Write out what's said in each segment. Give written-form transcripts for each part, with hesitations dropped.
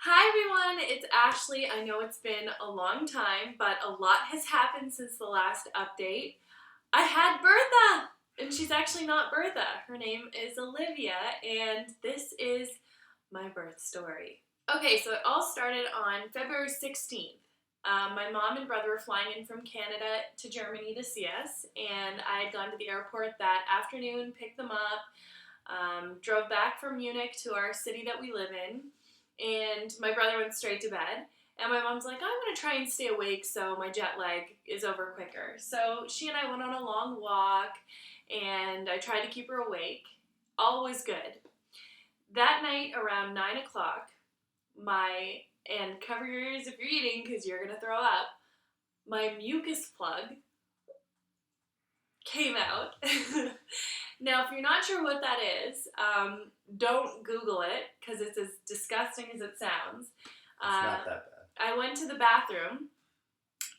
Hi everyone, it's Ashley. I know it's been a long time, but a lot has happened since the last update. I had Bertha, and she's actually not Bertha. Her name is Olivia, and this is my birth story. Okay, so it all started on February 16th. My mom and brother were flying in from Canada to Germany to see us, and I had gone to the airport that afternoon, picked them up, drove back from Munich to our city that we live in, and my brother went straight to bed. And my mom's like, I'm going to try and stay awake so my jet lag is over quicker. So she and I went on a long walk, and I tried to keep her awake. All was good. That night around 9 o'clock, and cover your ears if you're eating because you're going to throw up, my mucus plug came out. Now, if you're not sure what that is, don't Google it because it's as disgusting as it sounds. It's not that bad. I went to the bathroom,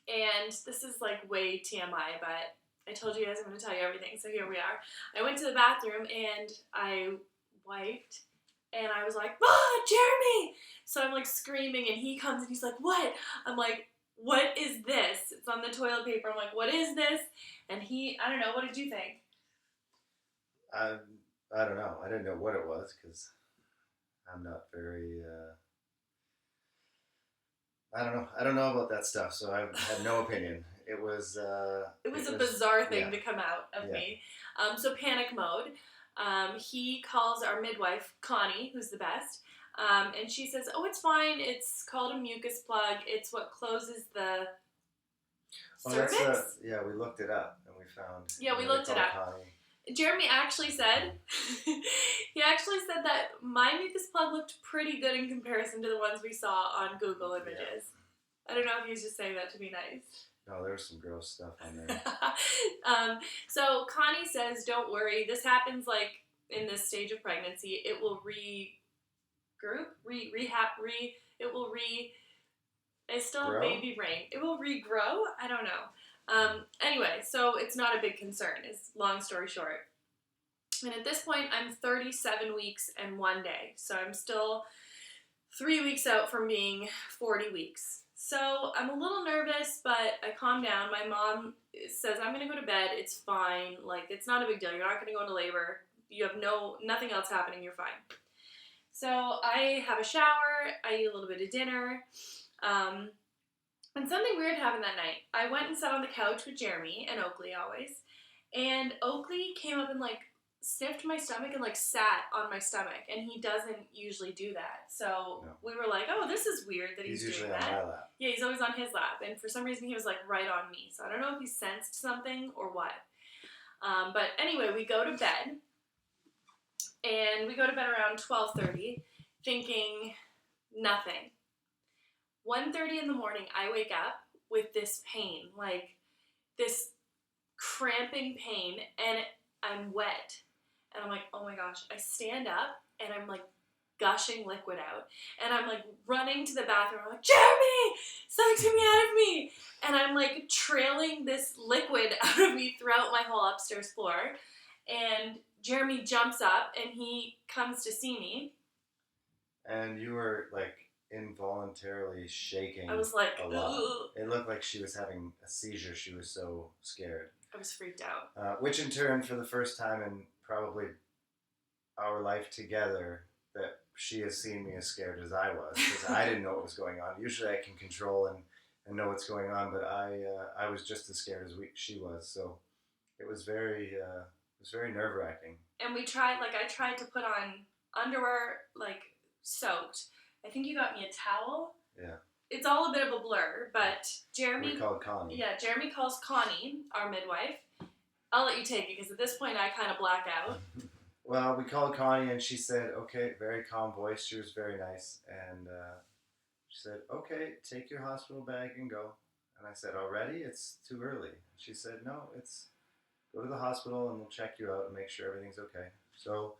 and this is like way TMI, but I told you guys I'm going to tell you everything, so here we are. I went to the bathroom, and I wiped, and I was like, Jeremy! So I'm like screaming, and he comes, and he's like, what? I'm like, what is this? It's on the toilet paper. I'm like, what is this? And I don't know, what did you think? I don't know. I didn't know what it was because I'm not very. I don't know. I don't know about that stuff, so I had no opinion. It was. It was a bizarre thing to come out of me. So panic mode. He calls our midwife, Connie, who's the best, and she says, "Oh, it's fine. It's called a mucus plug. It's what closes the cervix." We looked it up and we found. Yeah, we looked it up. Connie. Jeremy actually said, that my mucus plug looked pretty good in comparison to the ones we saw on Google Images. Yeah. I don't know if he was just saying that to be nice. No, there's some gross stuff on there. So Connie says, don't worry, this happens like in this stage of pregnancy. It will I still have baby brain. It will regrow? I don't know. Anyway, so it's not a big concern, is long story short. And at this point, I'm 37 weeks and 1 day. So I'm still 3 weeks out from being 40 weeks. So I'm a little nervous, but I calm down. My mom says, I'm going to go to bed. It's fine. Like, it's not a big deal. You're not going to go into labor. You have nothing else happening. You're fine. So I have a shower. I eat a little bit of dinner. And something weird happened that night. I went and sat on the couch with Jeremy and Oakley always. And Oakley came up and sniffed my stomach and sat on my stomach. And he doesn't usually do that. So we were like, oh, this is weird that he's doing that. He's usually on my lap. Yeah, he's always on his lap. And for some reason he was right on me. So I don't know if he sensed something or what. But anyway, we go to bed. And we go to bed around 12:30 thinking nothing. 1:30 in the morning, I wake up with this pain, this cramping pain, and I'm wet. And I'm like, oh my gosh. I stand up, and I'm gushing liquid out. And I'm running to the bathroom. I'm like, Jeremy! Something's coming out of me! And I'm trailing this liquid out of me throughout my whole upstairs floor. And Jeremy jumps up, and he comes to see me. And you were involuntarily shaking. I was a lot. It looked like she was having a seizure. She was so scared. I was freaked out. Which in turn, for the first time in probably our life together, that she has seen me as scared as I was, because I didn't know what was going on. Usually I can control and know what's going on, but I was just as scared as she was. So it was very nerve-wracking. And we tried, I tried to put on underwear, soaked. I think you got me a towel. Yeah. It's all a bit of a blur, but Jeremy... We called Connie. Yeah, Jeremy calls Connie, our midwife. I'll let you take it, because at this point I kind of black out. Well, we called Connie, and she said, okay, very calm voice. She was very nice. And she said, okay, take your hospital bag and go. And I said, already? It's too early. She said, no, go to the hospital, and we'll check you out and make sure everything's okay. So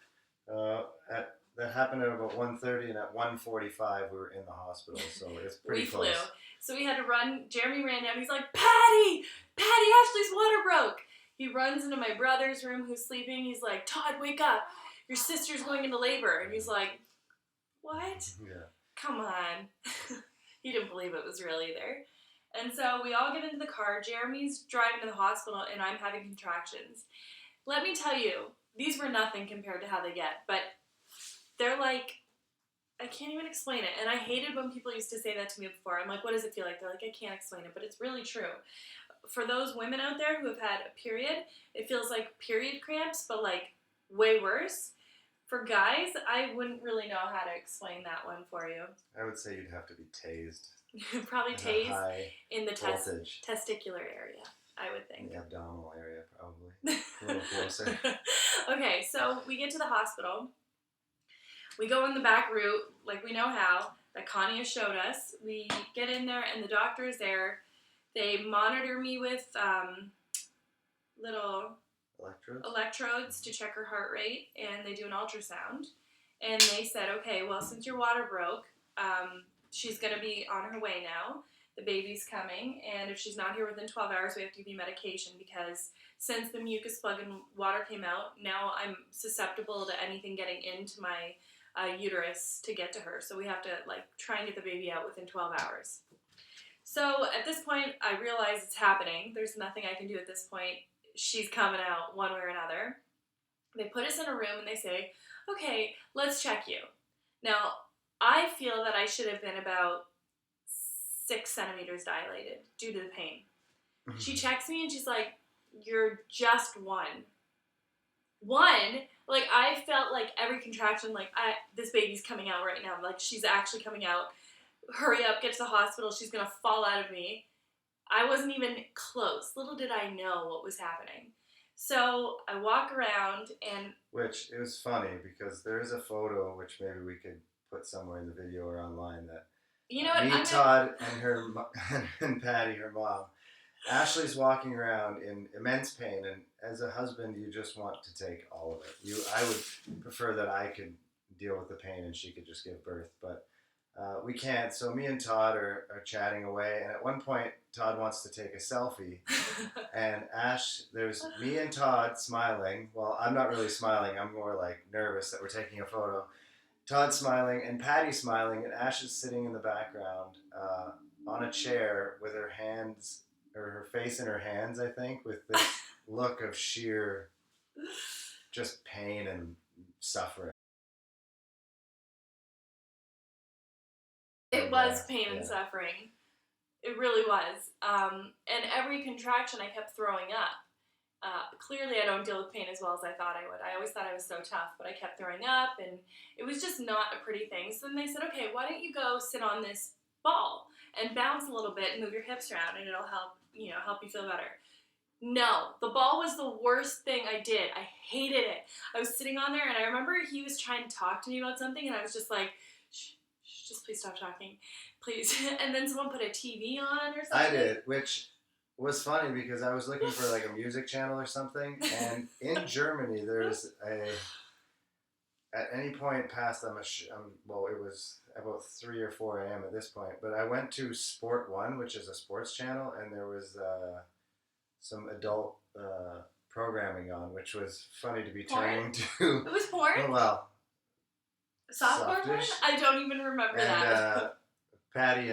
that happened at about 1:30, and at 1:45 we were in the hospital, so it's pretty close. We flew. So we had to run. Jeremy ran down. He's like, Patty, Ashley's water broke. He runs into my brother's room who's sleeping. He's like, Todd, wake up. Your sister's going into labor. And he's like, what? Yeah. come on. He didn't believe it was real either. And so we all get into the car. Jeremy's driving to the hospital, and I'm having contractions. Let me tell you, these were nothing compared to how they get, but they're like, I can't even explain it. And I hated when people used to say that to me before. I'm like, what does it feel like? They're like, I can't explain it, but it's really true. For those women out there who have had a period, it feels like period cramps, but like way worse. For guys, I wouldn't really know how to explain that one for you. I would say you'd have to be tased. Probably At a tased high in the voltage. testicular area, I would In think. the abdominal area, probably. A little closer. Okay, so we get to the hospital. We go in the back route, like we know how, that Connie has showed us. We get in there, and the doctor is there. They monitor me with little electrodes to check her heart rate, and they do an ultrasound. And they said, okay, well, since your water broke, she's going to be on her way now. The baby's coming, and if she's not here within 12 hours, we have to give you medication because since the mucus plug and water came out, now I'm susceptible to anything getting into my uterus to get to her. So we have to like try and get the baby out within 12 hours. So at this point, I realize it's happening. There's nothing I can do at this point. She's coming out one way or another. They put us in a room and they say, okay, let's check you. Now, I feel that I should have been about 6 centimeters dilated due to the pain. She checks me and she's like, you're just 1. 1? Like, I felt like every contraction, like, this baby's coming out right now. Like, she's actually coming out. Hurry up, get to the hospital. She's going to fall out of me. I wasn't even close. Little did I know what was happening. So I walk around and... Which, it was funny because there is a photo, which maybe we could put somewhere in the video or online, that you know what? me, Todd, and Patty, her mom. Ashley's walking around in immense pain, and as a husband, you just want to take all of it. I would prefer that I could deal with the pain and she could just give birth, but we can't. So me and Todd are chatting away, and at one point, Todd wants to take a selfie, and there's me and Todd smiling. Well, I'm not really smiling. I'm more like nervous that we're taking a photo. Todd's smiling, and Patty's smiling, and Ash is sitting in the background on a chair with her hands, or her face in her hands, I think, with this look of sheer just pain and suffering. It was pain and suffering. It really was. And every contraction I kept throwing up. Clearly I don't deal with pain as well as I thought I would. I always thought I was so tough, but I kept throwing up, and it was just not a pretty thing. So then they said, okay, why don't you go sit on this ball and bounce a little bit and move your hips around, and it'll help you feel better. No, the ball was the worst thing I did. I hated it. I was sitting on there, and I remember he was trying to talk to me about something, and I was just like, shh, just please stop talking, please. And then someone put a TV on or something. I did, which was funny because I was looking for like a music channel or something, and in Germany there's at any point past well, it was about 3 or 4 a.m. at this point, but I went to Sport 1, which is a sports channel, and there was some adult programming on, which was funny to be turning to. It was porn? Oh, well. Softcore porn? I don't even remember that. Patty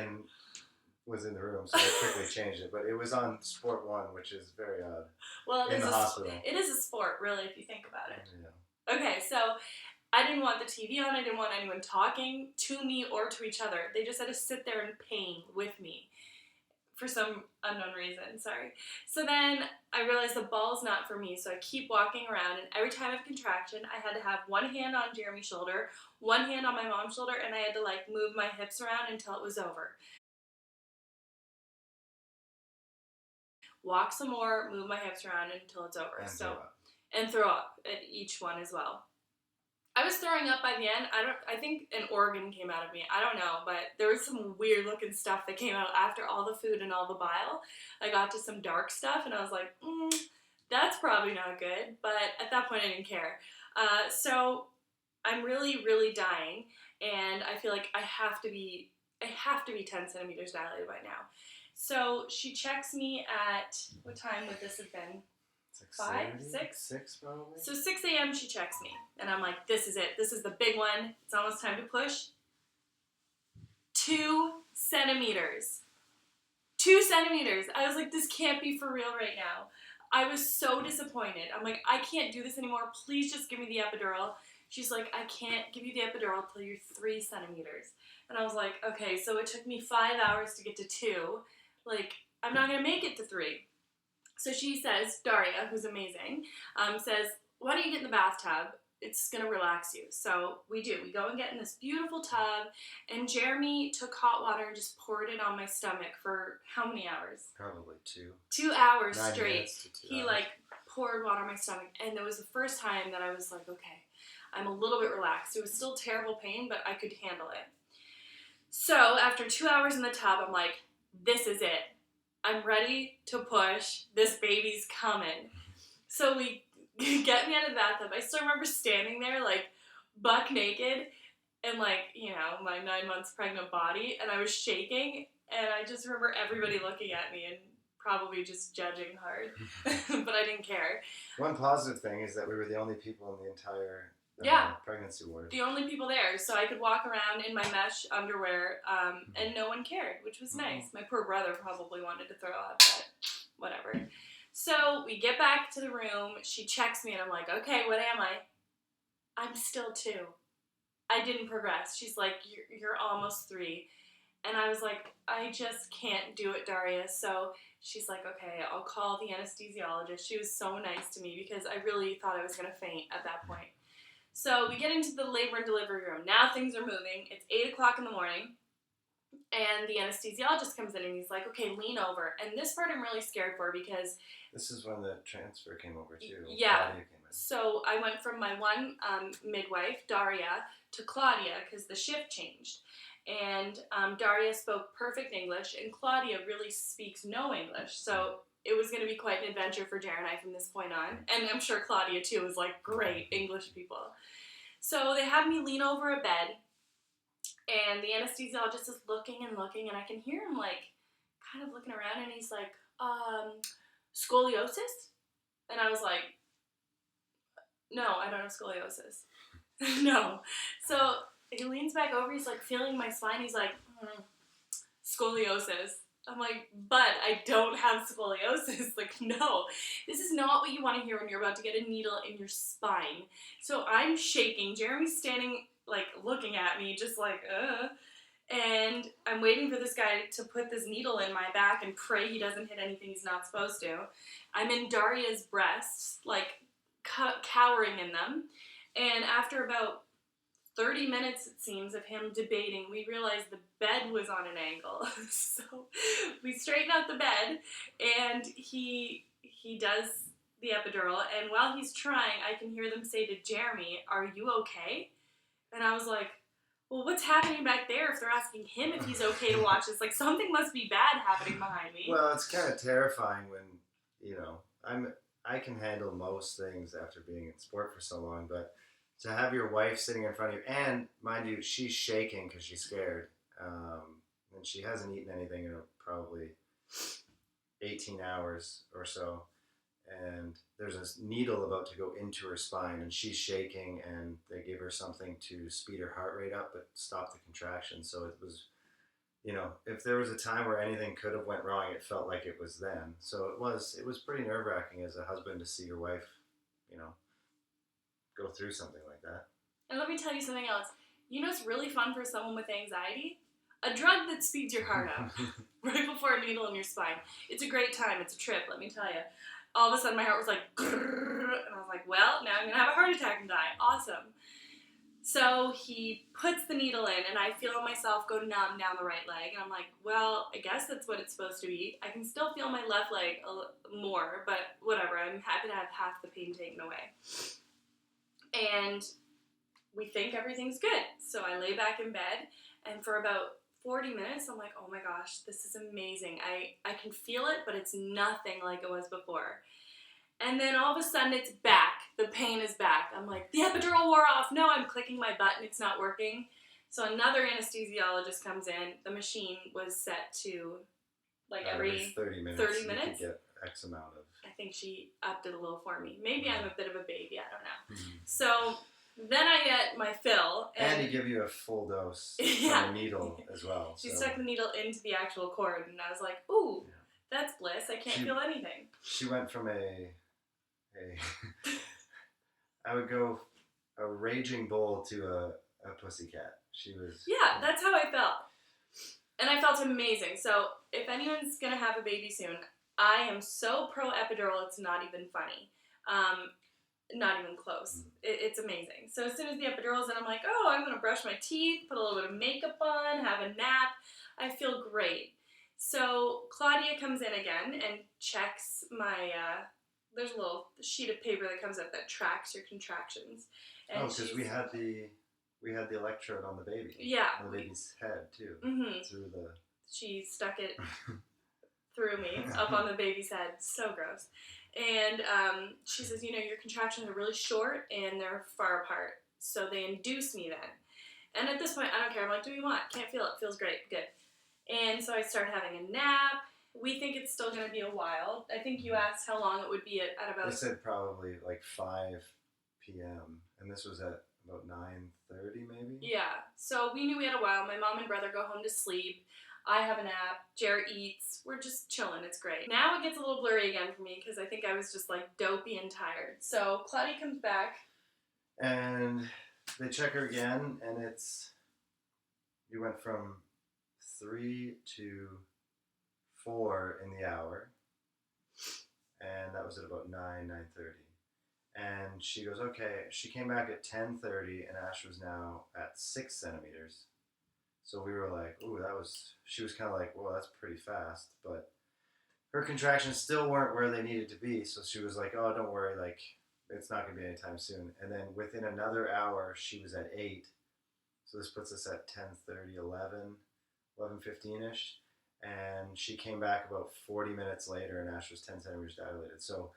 was in the room, so I quickly changed it. But it was on Sport 1, which is very odd. Well, in the hospital. It is a sport, really, if you think about it. Yeah. Okay, so I didn't want the TV on. I didn't want anyone talking to me or to each other. They just had to sit there in pain with me for some unknown reason. Sorry. So then I realized the ball's not for me, so I keep walking around, and every time I have a contraction, I had to have one hand on Jeremy's shoulder, one hand on my mom's shoulder, and I had to like move my hips around until it was over. Walk some more, move my hips around until it's over. And throw up at each one as well. I was throwing up by the end. I think an organ came out of me. I don't know, but there was some weird looking stuff that came out after all the food and all the bile. I got to some dark stuff, and I was like, that's probably not good. But at that point, I didn't care. So I'm really, really dying, and I feel like I have to be 10 centimeters dilated by now. So she checks me at, what time would this have been? 5? 6? 6 probably. So 6 a.m. she checks me, and I'm like, this is it. This is the big one. It's almost time to push. 2 centimeters. 2 centimeters. I was like, this can't be for real right now. I was so disappointed. I'm like, I can't do this anymore. Please just give me the epidural. She's like, I can't give you the epidural till you're 3 centimeters. And I was like, okay, so it took me 5 hours to get to 2. Like, I'm not going to make it to 3. So she says, Daria, who's amazing, says, why don't you get in the bathtub? It's going to relax you. So we do. We go and get in this beautiful tub, and Jeremy took hot water and just poured it on my stomach for how many hours? Probably 2. 2 hours 9 straight. minutes to 2 He, hours. like, poured water on my stomach, and it was the first time that I was like, okay, I'm a little bit relaxed. It was still terrible pain, but I could handle it. So after 2 hours in the tub, I'm like, this is it. I'm ready to push. This baby's coming. So we get me out of the bathtub. I still remember standing there, like, buck naked, and, like, you know, my 9 months pregnant body, and I was shaking, and I just remember everybody looking at me and probably just judging hard, but I didn't care. One positive thing is that we were the only people in the entire pregnancy ward. The only people there, so I could walk around in my mesh underwear, and no one cared, which was nice. My poor brother probably wanted to throw up, but whatever. So we get back to the room, she checks me, and I'm like, okay, what am I? I'm still 2. I didn't progress. She's like, you're almost 3. And I was like, I just can't do it, Daria. So she's like, okay, I'll call the anesthesiologist. She was so nice to me because I really thought I was going to faint at that point. So we get into the labor and delivery room. Now things are moving. It's 8 o'clock in the morning. And the anesthesiologist comes in and he's like, okay, lean over. And this part I'm really scared for because... This is when the transfer came over too. Yeah. Claudia came in. So I went from my one midwife, Daria, to Claudia because the shift changed. And Daria spoke perfect English, and Claudia really speaks no English. So it was going to be quite an adventure for Jared and I from this point on. And I'm sure Claudia, too, was like, great, English people. So they have me lean over a bed, and the anesthesiologist is looking and looking, and I can hear him, like, kind of looking around, and he's like, scoliosis? And I was like, no, I don't have scoliosis. No. So he leans back over, he's like feeling my spine, he's like, scoliosis. I'm like, but I don't have scoliosis. Like, no, this is not what you want to hear when you're about to get a needle in your spine. So I'm shaking. Jeremy's standing, like, looking at me, just like, and I'm waiting for this guy to put this needle in my back and pray he doesn't hit anything he's not supposed to. I'm in Daria's breasts, like, cowering in them. And after about 30 minutes, it seems, of him debating, we realized the bed was on an angle. So we straighten out the bed, and he does the epidural, and while he's trying, I can hear them say to Jeremy, are you okay? And I was like, well, what's happening back there if they're asking him if he's okay to watch this? Like, something must be bad happening behind me. Well, it's kind of terrifying when, you know, I can handle most things after being in sport for so long, but to have your wife sitting in front of you, and mind you, she's shaking because she's scared, and she hasn't eaten anything in probably 18 hours or so, and there's a needle about to go into her spine, and she's shaking, and they give her something to speed her heart rate up but stop the contraction. So it was, you know, if there was a time where anything could have went wrong, it felt like it was then. So it was pretty nerve-wracking as a husband to see your wife, you know, go through something like that. And let me tell you something else. You know what's really fun for someone with anxiety? A drug that speeds your heart up right before a needle in your spine. It's a great time. It's a trip, let me tell you. All of a sudden my heart was like, grrr, and I was like, well, now I'm going to have a heart attack and die. Awesome. So he puts the needle in, and I feel myself go numb down the right leg. And I'm like, well, I guess that's what it's supposed to be. I can still feel my left leg more, but whatever. I'm happy to have half the pain taken away. And we think everything's good. So I lay back in bed, and for about 40 minutes, I'm like, oh my gosh, this is amazing. I can feel it, but it's nothing like it was before. And then all of a sudden, it's back. The pain is back. I'm like, the epidural wore off. No, I'm clicking my button. It's not working. So another anesthesiologist comes in. The machine was set to, like, every 30 minutes. 30 minutes. You could get X amount of... I think she upped it a little for me. Maybe I'm a bit of a baby. I don't know. Mm-hmm. So Then I get my fill. And he give you a full dose Yeah. from a needle as well. She stuck the needle into the actual cord, and I was like, ooh, that's bliss. I can't feel anything. She went from I would go a raging bull to a pussycat. She was... Yeah, that's how I felt. And I felt amazing. So if anyone's going to have a baby soon, I am so pro epidural, it's not even funny. Not even close. It's amazing. So as soon as the epidural's in, I'm like, oh, I'm going to brush my teeth, put a little bit of makeup on, have a nap. I feel great. So Claudia comes in again and checks my, there's a little sheet of paper that comes up that tracks your contractions. And because we had the electrode on the baby. Yeah. On the baby's head, too. Mm-hmm. Through the... She stuck it through me, up on the baby's head. So gross. And she says, you know, your contractions are really short and they're far apart. So they induce me then. And at this point, I don't care. I'm like, do what you want? Can't feel it. Feels great. Good. And so I start having a nap. We think it's still going to be a while. I think you asked how long it would be at about... They said probably like 5 p.m. And this was at about 9:30 maybe? Yeah. So we knew we had a while. My mom and brother go home to sleep. I have a nap. Jared eats. We're just chilling. It's great. Now it gets a little blurry again for me because I think I was just like dopey and tired. So Claudia comes back. And they check her again, and you went from 3 to 4 in the hour. And that was at about 9:30. And she goes, okay. She came back at 10:30, and Ash was now at 6 centimeters. So we were like, ooh, she was kind of like, well, that's pretty fast. But her contractions still weren't where they needed to be. So she was like, oh, don't worry, like, it's not going to be anytime soon. And then within another hour, she was at 8. So this puts us at 10:30, 11:15-ish. And she came back about 40 minutes later, and Ash was 10 centimeters dilated. So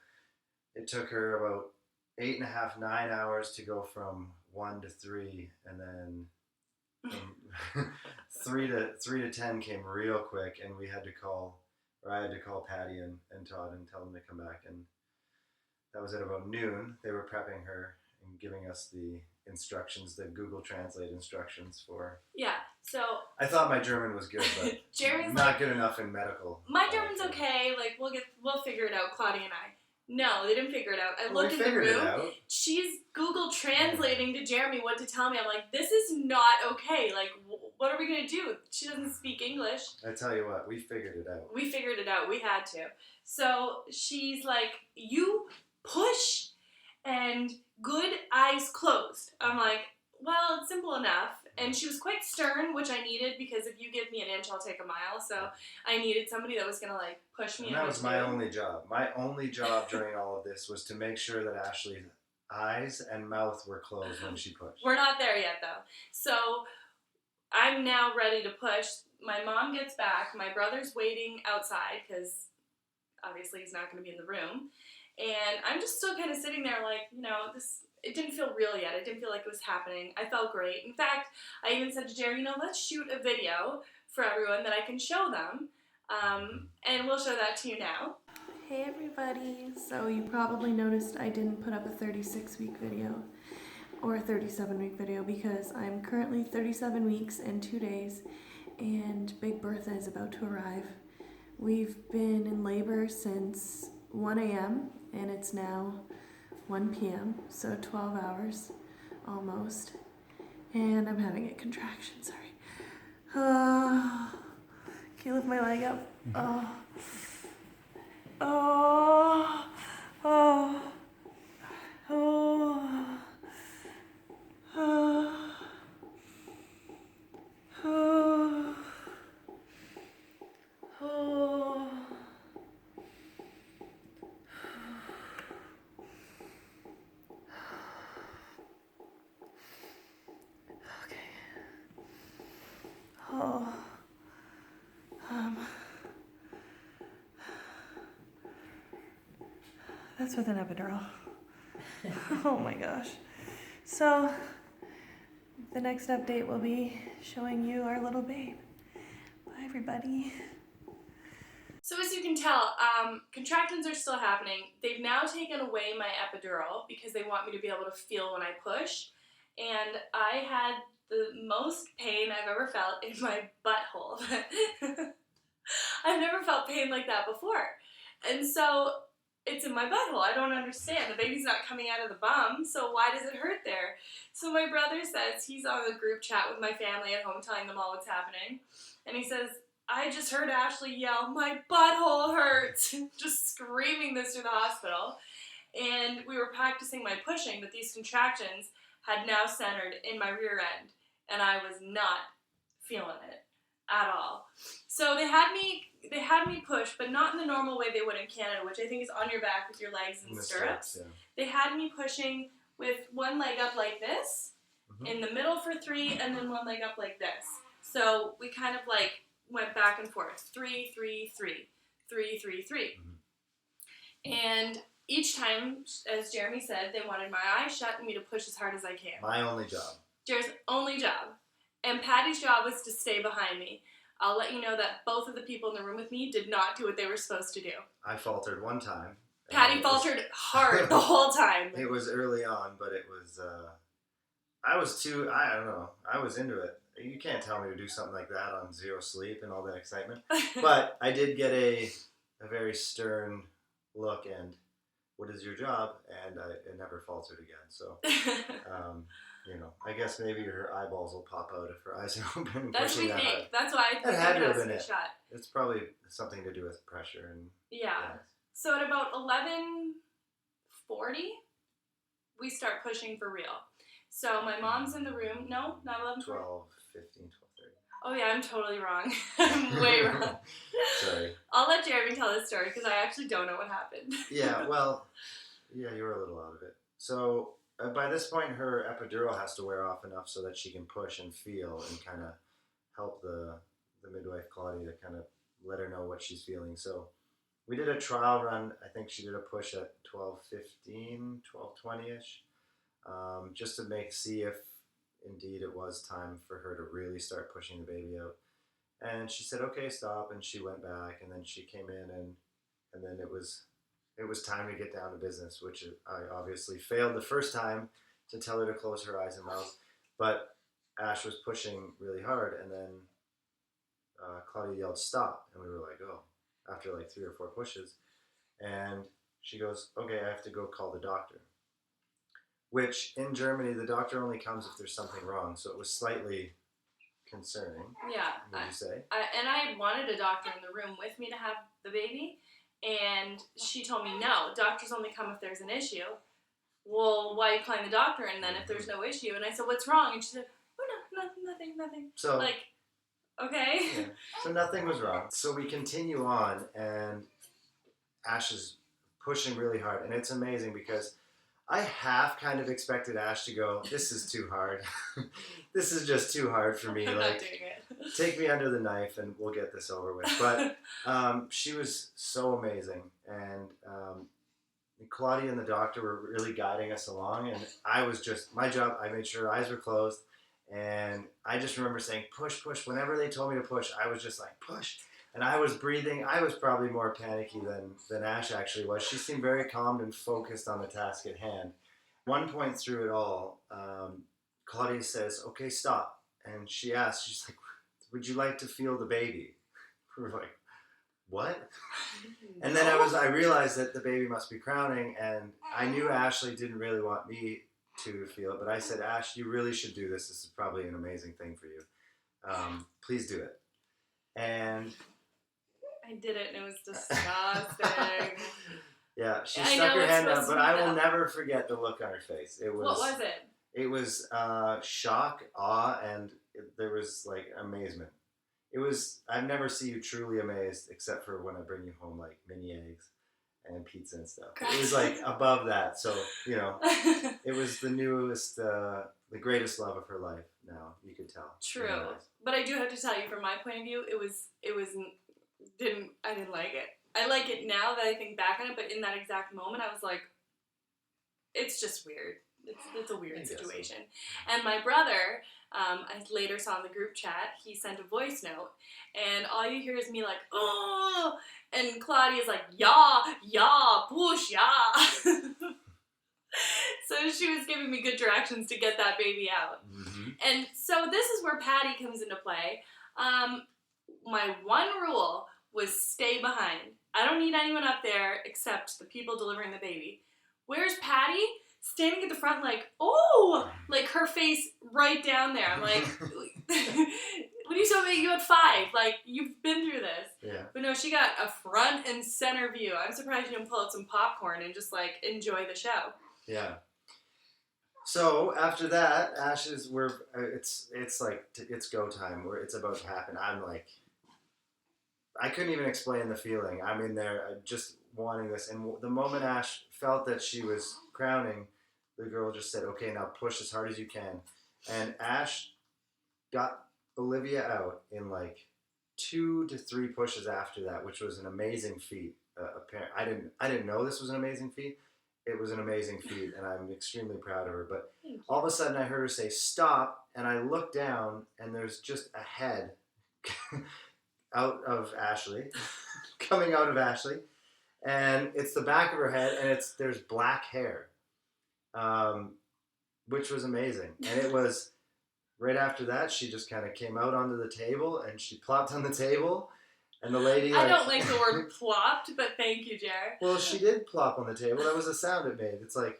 it took her about 8.5, 9 hours to go from 1 to 3, and then 3 to 10 came real quick, and I had to call Patty and Todd and tell them to come back, and that was at about noon. They were prepping her and giving us the instructions, the Google Translate instructions for... Yeah, so... I thought my German was good, but not good enough in medical. My German's okay, like, we'll figure it out, Claudia and I. No, they didn't figure it out. I look in the room. She's Google translating to Jeremy what to tell me. I'm like, this is not okay. Like, what are we going to do? She doesn't speak English. I tell you what, we figured it out. We figured it out. We had to. So she's like, you push and good eyes closed. I'm like, well, it's simple enough. And she was quite stern, which I needed, because if you give me an inch, I'll take a mile. So I needed somebody that was going to, like, push me. And that was my only job. My only job during all of this was to make sure that Ashley's eyes and mouth were closed when she pushed. We're not there yet, though. So I'm now ready to push. My mom gets back. My brother's waiting outside, because obviously he's not going to be in the room. And I'm just still kind of sitting there like, you know, it didn't feel real yet. It didn't feel like it was happening. I felt great. In fact, I even said to Jerry, you know, let's shoot a video for everyone that I can show them. And we'll show that to you now. Hey everybody. So you probably noticed I didn't put up a 36-week video or a 37-week video because I'm currently 37 weeks and 2 days and Big Bertha is about to arrive. We've been in labor since 1 a.m. and it's now 1 p.m., so 12 hours almost, and I'm having a contraction, sorry. Can't lift my leg up. That's with an epidural. Oh my gosh. So, the next update will be showing you our little babe. Bye everybody. So as you can tell, contractions are still happening. They've now taken away my epidural because they want me to be able to feel when I push. and I had the most pain I've ever felt in my butthole. I've never felt pain like that before. And so it's in my butthole. I don't understand. The baby's not coming out of the bum, so why does it hurt there? So my brother says he's on a group chat with my family at home telling them all what's happening. And he says, I just heard Ashley yell, my butthole hurts, just screaming this through the hospital. And we were practicing my pushing, but these contractions had now centered in my rear end, and I was not feeling it at all. So they had me push, but not in the normal way they would in Canada, which I think is on your back with your legs in stirrups. Yeah. They had me pushing with one leg up like this, in the middle for 3, and then one leg up like this. So we kind of like went back and forth, 3, 3, 3, 3, 3, 3. And each time, as Jeremy said, they wanted my eyes shut and me to push as hard as I can. My only job. Jared's only job. And Patty's job was to stay behind me. I'll let you know that both of the people in the room with me did not do what they were supposed to do. I faltered one time. Patty faltered hard the whole time. It was early on, but it was, I don't know, I was into it. You can't tell me to do something like that on 0 sleep and all that excitement. But I did get a very stern look and, what is your job? And it never faltered again. So, I guess maybe her eyeballs will pop out if her eyes are open. That's what we think. That's why I think that had to have it been has to be shut. It's probably something to do with pressure and. Yeah. So at about 11:40, we start pushing for real. So my mom's in the room. No, not 11:40. 12, 15, 12:30. Oh yeah, I'm totally wrong. I'm way wrong. Sorry. I'll let Jeremy tell this story because I actually don't know what happened. Yeah, well, you were a little out of it. So by this point, her epidural has to wear off enough so that she can push and feel and kind of help the midwife, Claudia, to kind of let her know what she's feeling. So we did a trial run. I think she did a push at 12:15, 12:20-ish, just to see if indeed it was time for her to really start pushing the baby out. And she said, okay, stop. And she went back, and then she came in, and then it was time to get down to business, which I obviously failed the first time to tell her to close her eyes and mouth. But Ash was pushing really hard, and then Claudia yelled, stop. And we were like, oh, after like 3 or 4 pushes. And she goes, okay, I have to go call the doctor. Which, in Germany, the doctor only comes if there's something wrong. So it was slightly concerning. Yeah. Would you say? And I had wanted a doctor in the room with me to have the baby. And she told me, no, doctors only come if there's an issue. Well, why are you calling the doctor? And then if there's no issue? And I said, what's wrong? And she said, oh, no, nothing. So, like, okay. Yeah. So nothing was wrong. So we continue on, and Ash is pushing really hard. And it's amazing because I half kind of expected Ash to go, this is too hard. This is just too hard for me. I'm like, not doing it. Take me under the knife and we'll get this over with. But she was so amazing. And Claudia and the doctor were really guiding us along. And I was just, my job, I made sure her eyes were closed. And I just remember saying, push. Whenever they told me to push, I was just like, push. And I was breathing. I was probably more panicky than Ash actually was. She seemed very calm and focused on the task at hand. One point through it all, Claudia says, okay, stop. And she asked, she's like, would you like to feel the baby? We were like, what? And then I realized that the baby must be crowning, and I knew Ashley didn't really want me to feel it, but I said, Ash, you really should do this. This is probably an amazing thing for you. Please do it. And I did it, and it was disgusting. Yeah, she stuck her hand up, but I will never forget the look on her face. What was it? It was shock, awe, and there was like amazement. It was, I've never seen you truly amazed except for when I bring you home like mini eggs and pizza and stuff. It was like above that. So, it was the newest, the greatest love of her life now, you could tell. True. But I do have to tell you, from my point of view, I didn't like it. I like it now that I think back on it, but in that exact moment, I was like, it's just weird. It's a weird situation. So. And my brother, I later saw in the group chat, he sent a voice note, and all you hear is me like, oh, and Claudia's like, yeah, push, yeah. So she was giving me good directions to get that baby out. Mm-hmm. And so this is where Patty comes into play. My one rule was stay behind. I don't need anyone up there except the people delivering the baby. Where's Patty? Standing at the front like, oh, like her face right down there. I'm like, what are you so big? You had 5. Like, you've been through this. Yeah. But no, she got a front and center view. I'm surprised you didn't pull out some popcorn and just, like, enjoy the show. Yeah. So after that, Ashes were it's like it's go time. Where it's about to happen. I'm like, I couldn't even explain the feeling. I'm in there just wanting this. And the moment Ash felt that she was crowning, the girl just said, "Okay, now push as hard as you can." And Ash got Olivia out in like 2 to 3 pushes after that, which was an amazing feat. I didn't know this was an amazing feat. It was an amazing feat, and I'm extremely proud of her. But all of a sudden, I heard her say, "Stop," and I looked down, and there's just a head out of Ashley, coming out of Ashley, and it's the back of her head, and there's black hair, which was amazing. And it was right after that, she just kind of came out onto the table, and she plopped on the table. And the lady, I don't like the word plopped, but thank you, Jer. Well, she did plop on the table. That was the sound it made. It's like,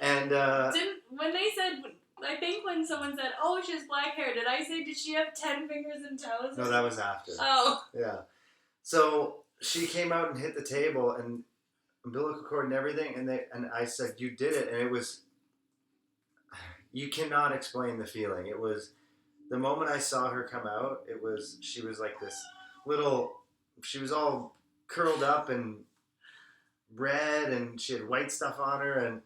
and when they said, I think when someone said, "Oh, she has black hair," did I say, did she have 10 fingers and toes? No, that was after. Oh. Yeah. So she came out and hit the table and umbilical cord and everything, and I said, "You did it," and it was. You cannot explain the feeling. It was. The moment I saw her come out, she was like this little, she was all curled up and red, and she had white stuff on her, and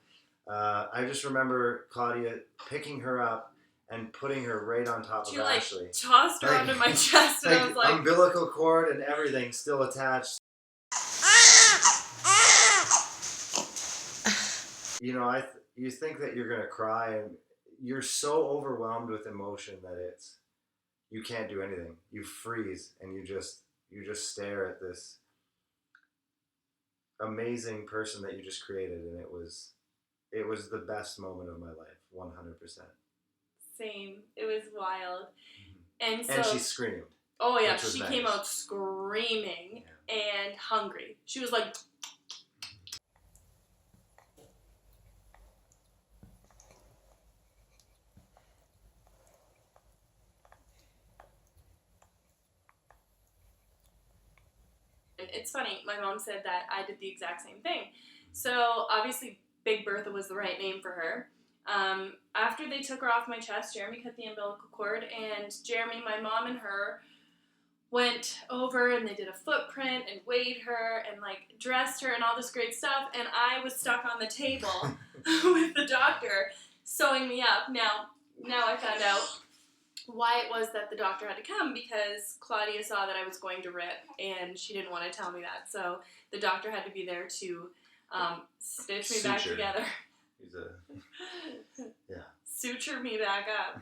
I just remember Claudia picking her up and putting her right on top of Ashley. She tossed her onto my chest, and I was like... umbilical cord and everything still attached. You know, you think that you're going to cry, and you're so overwhelmed with emotion that you can't do anything. You freeze and you just stare at this amazing person that you just created, and it was the best moment of my life, 100%. Same. It was wild. Mm-hmm. And she screamed. Oh yeah, she came out screaming and hungry. She was like... It's funny, my mom said that I did the exact same thing. So obviously Big Bertha was the right name for her. After they took her off my chest, Jeremy cut the umbilical cord, and Jeremy, my mom, and her went over and they did a footprint and weighed her and like dressed her and all this great stuff, and I was stuck on the table with the doctor sewing me up. Now I found out why it was that the doctor had to come, because Claudia saw that I was going to rip and she didn't want to tell me that, so the doctor had to be there to stitch me back together. Suture me back up.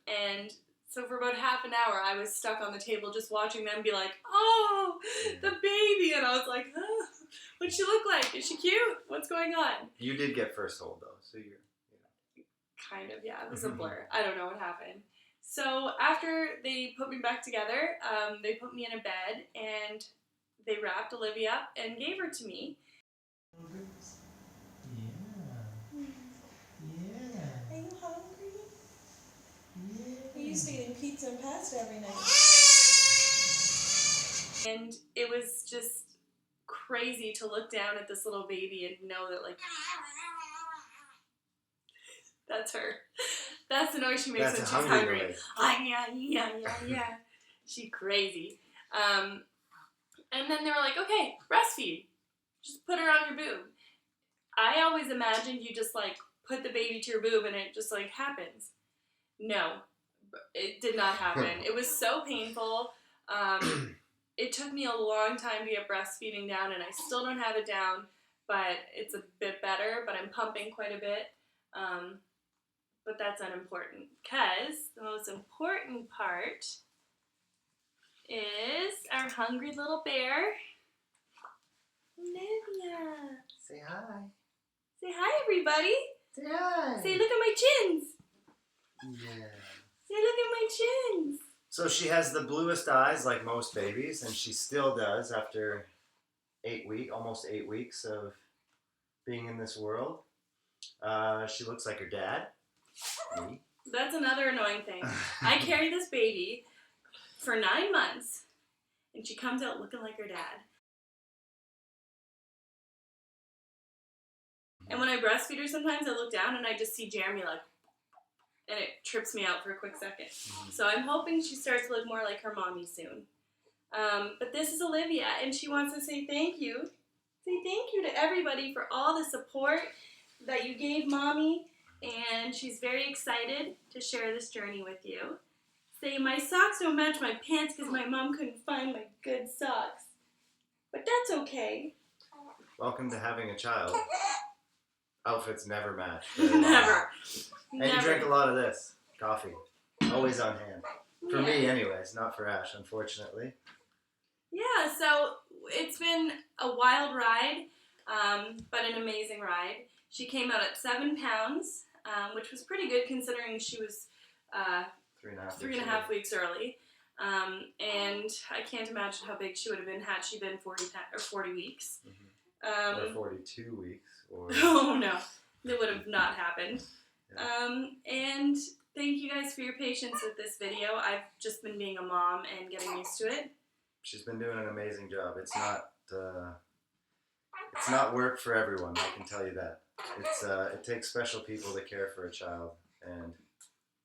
And so for about half an hour I was stuck on the table just watching them be like, "Oh, the baby," and I was like, "Oh, what'd she look like? Is she cute? What's going on?" You did get first hold though, so you're... Kind of, yeah. It was a blur. I don't know what happened. So after they put me back together, they put me in a bed and they wrapped Olivia up and gave her to me. Yeah. Are you hungry? Yeah. We used to eat pizza and pasta every night. And it was just crazy to look down at this little baby and know that, like, that's her. That's the noise she makes when she's hungry. Yeah. She's crazy. And then they were like, "Okay, breastfeed. Just put her on your boob." I always imagined you just like put the baby to your boob and it just like happens. No, it did not happen. It was so painful. It took me a long time to get breastfeeding down, and I still don't have it down, but it's a bit better, but I'm pumping quite a bit. But that's unimportant, because the most important part is our hungry little bear, Olivia. Say hi. Say hi, everybody. Say hi. Say, look at my chins. Yeah. Say, look at my chins. So she has the bluest eyes like most babies, and she still does after almost 8 weeks of being in this world. She looks like her dad, me. That's another annoying thing. I carry this baby for 9 months, and she comes out looking like her dad. And when I breastfeed her, sometimes I look down and I just see Jeremy like, and it trips me out for a quick second. So I'm hoping she starts to look more like her mommy soon. But this is Olivia, and she wants to say thank you. Say thank you to everybody for all the support that you gave mommy, and she's very excited to share this journey with you. Say, my socks don't match my pants because my mom couldn't find my good socks. But that's okay. Welcome to having a child. Outfits never match. Never. And you drink a lot of this. Coffee. Always on hand. For me anyways, not for Ash, unfortunately. Yeah, so it's been a wild ride, but an amazing ride. She came out at 7 pounds, which was pretty good considering she was 3.5 weeks early. And I can't imagine how big she would have been had she been 40 weeks. Or 42 weeks. Or Oh no, that would have not happened. Yeah. And thank you guys for your patience with this video. I've just been being a mom and getting used to it. She's been doing an amazing job. It's not work for everyone, I can tell you that. It takes special people to care for a child, and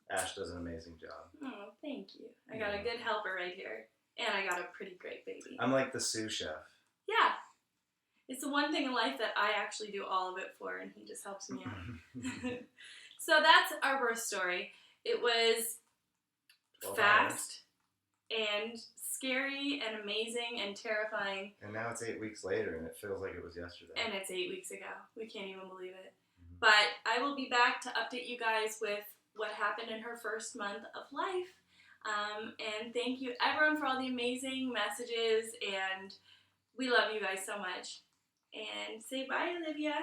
Ash does an amazing job. Oh, thank you. I got a good helper right here, and I got a pretty great baby. I'm like the sous chef. Yeah. It's the one thing in life that I actually do all of it for, and he just helps me out. So that's our birth story. It was fast and scary and amazing and terrifying. And now it's 8 weeks later, and it feels like it was yesterday. And it's 8 weeks ago. We can't even believe it. But I will be back to update you guys with what happened in her first month of life. And thank you everyone for all the amazing messages, and we love you guys so much. And say bye, Olivia.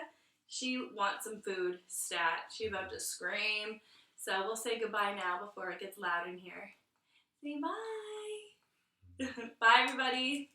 She wants some food, stat. She's about to scream. So we'll say goodbye now before it gets loud in here. Say bye. Bye, everybody.